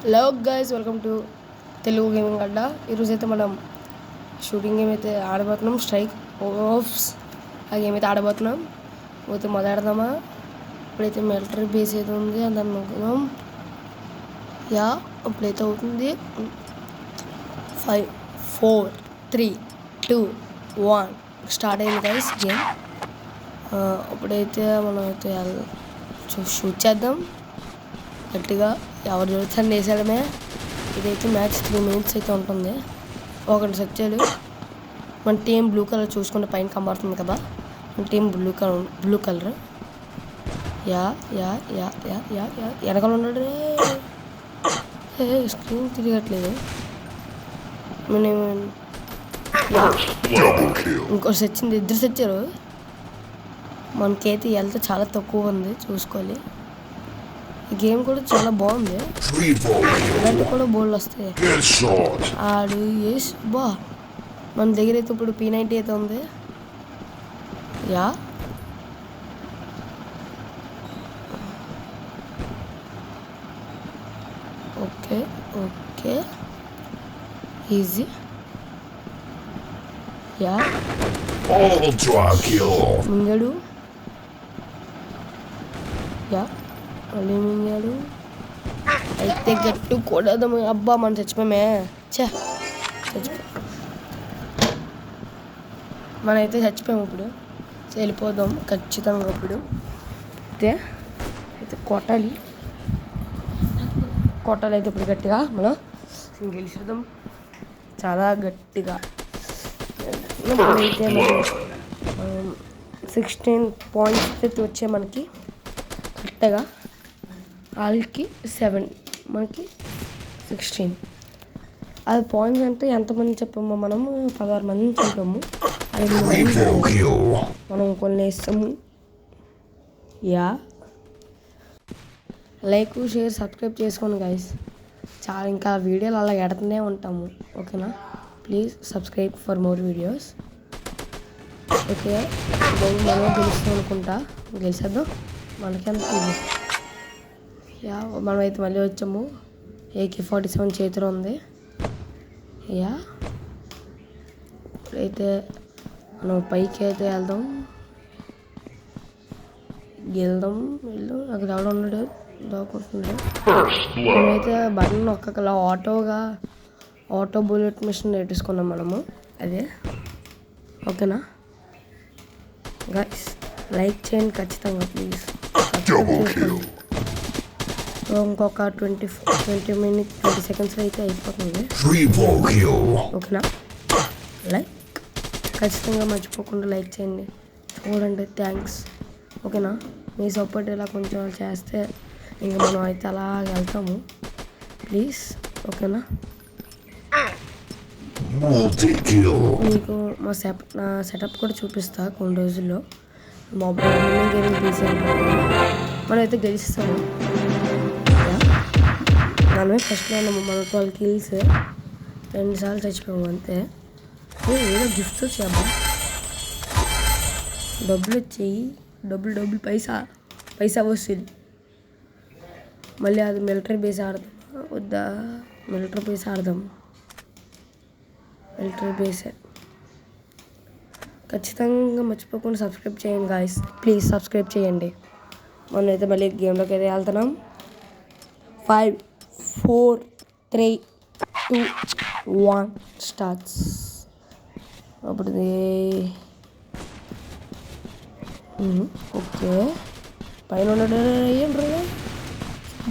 Hello guys, welcome to Telugu gaming Adda. ఈరోజు అయితే మనం షూటింగ్ గేమ్ అయితే ఆడబోతున్నాం. స్ట్రైక్ ఓఫ్స్ ఆ గేమ్ అయితే ఆడబోతున్నాం. పోతే మొదలెడదామా? ఇప్పుడైతే మిలిటరీ బేస్ అయితే ఉంది, దాన్ని నొక్కుదాం. ఇప్పుడైతే అవుతుంది. 5 4 3 2 1 స్టార్ట్ అయింది గైస్ గేమ్. ఇప్పుడైతే మనం అయితే షూట్ చేద్దాం గట్టిగా. ఎవరు జరుగుతుంది వేసాడమే. ఇదైతే మ్యాచ్ 3 minutes అయితే ఉంటుంది. ఒకటి సచ్చాడు. మన టీం బ్లూ కలర్ చూసుకుంటే పైన కనబడుతుంది కదా, మన team blue colour. Yeah yeah yeah yeah yeah yeah వెనకాల ఉన్నాడు. స్క్రీన్ తిరగట్లేదు. ఇంకో సచ్చింది, ఇద్దరు సచ్చారు. మనకైతే హెల్త్ చాలా తక్కువ ఉంది, చూసుకోవాలి. ఈ గేమ్ కూడా చాలా బాగుంది. ఇలాంటి కూడా బోల్డ్ వస్తాయి. ఆడు ఎస్ బా మన దగ్గర అయితే ఇప్పుడు P90 అయితే ఉంది. Yeah okay okay easy. Yeah మింగాడు. యా మళ్ళీ మింగాడు. అయితే గట్టు కొడదాం. అబ్బా మనం చచ్చిపోయామే. చచ్చిపో మనమైతే చచ్చిపోయాము. ఇప్పుడు వెళ్ళిపోదాం ఖచ్చితంగా. ఇప్పుడు అయితే కొట్టాలి అయితే ఇప్పుడు గట్టిగా మనం గెలిచేద్దాం చాలా గట్టిగా. అయితే 16 points అయితే వచ్చాయి మనకి కరెక్ట్గా. వాళ్ళకి 7, మనకి 16. అది పాయింట్స్ అంటే ఎంతమంది చెప్పాము? మనము 16 మందిని చెప్పాము. మనం కొన్ని వేస్తాము. యా లైక్ షేర్ సబ్స్క్రైబ్ చేసుకోండి గైస్. చాలా ఇంకా వీడియోలు అలా ఎడుతూనే ఉంటాము. ఓకేనా? Please subscribe for more videos. Okay, మనం గెలుస్తాం అనుకుంటా. గెలిచేద్దాం. మనకెంత ఇది. యా మనమైతే మళ్ళీ వచ్చాము. AK-47 చేతిలో ఉంది. యా ఇప్పుడైతే మనం పైకి అయితే వెళ్దాం. అక్కడ ఎవడో ఉన్నాడు, దాక్కుంటున్నాడు. మనమైతే బటన్ నొక్కకలా ఆటో బుల్లెట్ మిషన్ నేర్చుకున్నాం మనము. అదే ఓకేనా గైస్? లైక్ చేయండి ఖచ్చితంగా ప్లీజ్. ఇంకొక 20 minutes 20 seconds అయితే అయిపోతుంది. ఓకేనా? లైక్ ఖచ్చితంగా మర్చిపోకుండా లైక్ చేయండి. చూడండి, థ్యాంక్స్. ఓకేనా? మీ సపోర్ట్ ఇలా కొంచెం చేస్తే ఇంకా మనం అయితే అలా వెళ్తాము. ప్లీజ్ ఓకేనా? మీకు నా సెటప్ కూడా చూపిస్తా కొన్ని రోజుల్లో. మొబైల్ గేమింగ్ తీసే మనం అయితే గెలిస్తాము. మనమే ఫస్ట్లో ఉన్నాము. మన 12 kills, 2 సార్లు చచ్చిపోయాము అంతే. ఏదో గిఫ్ట్ వచ్చాము. డబ్బులు వచ్చాయి. డబ్బులు పైసా వస్తుంది. మళ్ళీ అది మిలిటరీ బేస్ ఆడదాం వద్దా? మిలిటరీ బేస్ ఆడదాం. మిలిటరీ బేసే ఖచ్చితంగా మర్చిపోకుండా సబ్స్క్రైబ్ చేయండి గాయస్. ప్లీజ్ సబ్స్క్రైబ్ చేయండి. మనం అయితే మళ్ళీ గేమ్లోకి అయితే వెళ్తున్నాం. 5 4 3 2 1 స్టార్ట్స్. అప్పుడు ఓకే పైన ఉన్నాడు. వేయండి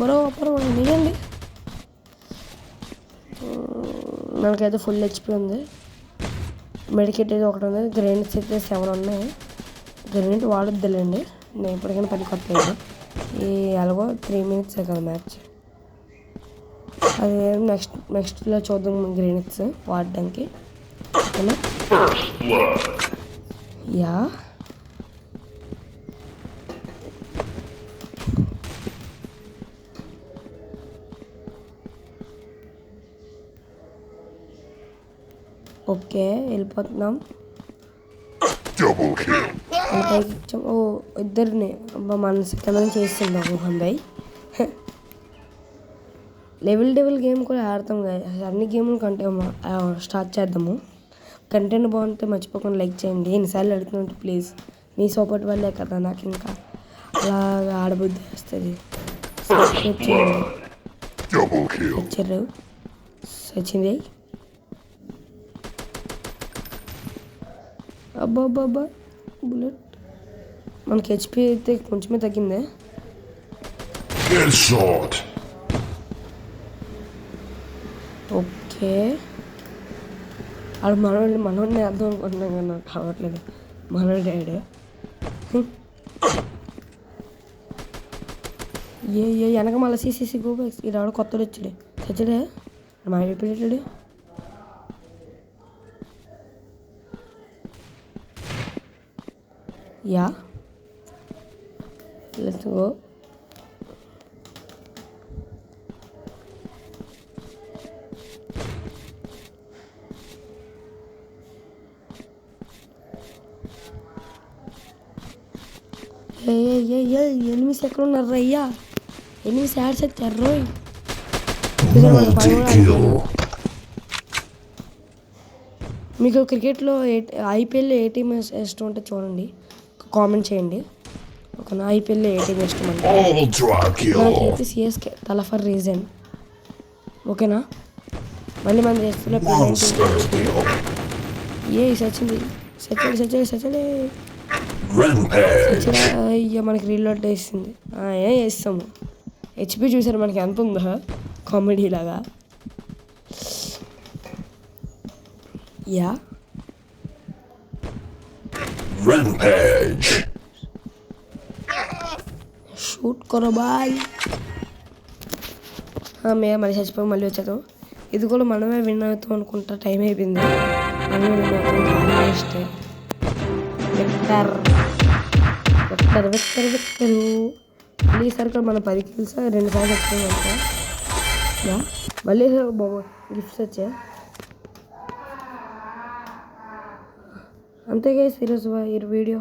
బరోబరు వేయండి. మనకైతే ఫుల్ HP ఉంది. మెడికేట్ అయితే ఒకటి ఉంది. గ్రెనేడ్స్ అయితే 7 ఉన్నాయి. గ్రెనేడ్ వాడొద్దులేండి, నేను ఎప్పటికైనా పని కొట్టలేదు. ఈ ఎలాగో 3 minutes కదా మ్యాచ్. అది నెక్స్ట్లో చూద్దాం గ్రెనేడ్స్ వాడడానికి. ఓకేనా? యా ఓకే వెళ్ళిపోతున్నాం. ఇద్దరిని అబ్బా మన సెకండ్ చేస్తుండే మోహన్ భాయ్. లెవెల్ గేమ్ కూడా ఆడతాం కదా, అన్ని గేముల కంటే స్టార్ట్ చేద్దాము. కంటెంట్ బాగుంటే మర్చిపోకుండా లైక్ చేయండి. ఎన్నిసార్లు అడుగుతుంటే ప్లీజ్, మీ సపోర్ట్ వల్లే కదా నాకు ఇంకా అలాగా ఆడబుద్ధి వస్తుంది. సబ్స్క్రైబ్ చేయండి. వచ్చారు వచ్చింది. అబ్బా బుల్లెట్ మనకి హెచ్పి అయితే కొంచెమే తగ్గిందే. ఓకే అది మనోడిని అర్థం అనుకుంటున్నాం కానీ నాకు కావట్లేదు. మనోడి డాడీ వెనక మళ్ళీ సీసీసీ గోబ్యాక్స్ ఇది ఎవడో కొత్తడు వచ్చాడు. చచ్చాడే మా పెట్టాడు. Yeah let's go. ఎనిమిస్ ఎక్కడ ఉన్నారు అయ్యా? ఎనిమిస్ యాడ్స్ వచ్చారు. మీకు క్రికెట్లో ఐపీఎల్లో ఏ టీం ఇష్టం ఉంటే చూడండి, కామెంట్ చేయండి. ఓకేనా? ఐపీఎల్లో ఏ టీం ఇష్టం అంటే నాకైతే సిఎస్కే తల ఫర్ రీజన్. ఓకేనా? మళ్ళీ మన దేశంలో సచింది సచడే అయ్యా మనకి రీలోడ్ వేసింది. ఏం వేస్తాము. హెచ్పి చూసారు మనకి ఎంత ఉందా, కామెడీ లాగా. యా షూట్ కరో బాయ్. మళ్ళీ చచ్చిపోయి మళ్ళీ వచ్చాదు. ఇది కూడా మనమే విన్ అవుతాం అనుకుంటా. టైం అయిపోయింది. మనమే విన్ అవుతాం. ఇష్టే విక్టర్ ఈసారి కూడా మన 10 kills 2 సార్లు వచ్చిందంట. మళ్ళీ గిఫ్ట్స్ వచ్చాయి. అంతే గైస్ ఈరోజు వీడియో.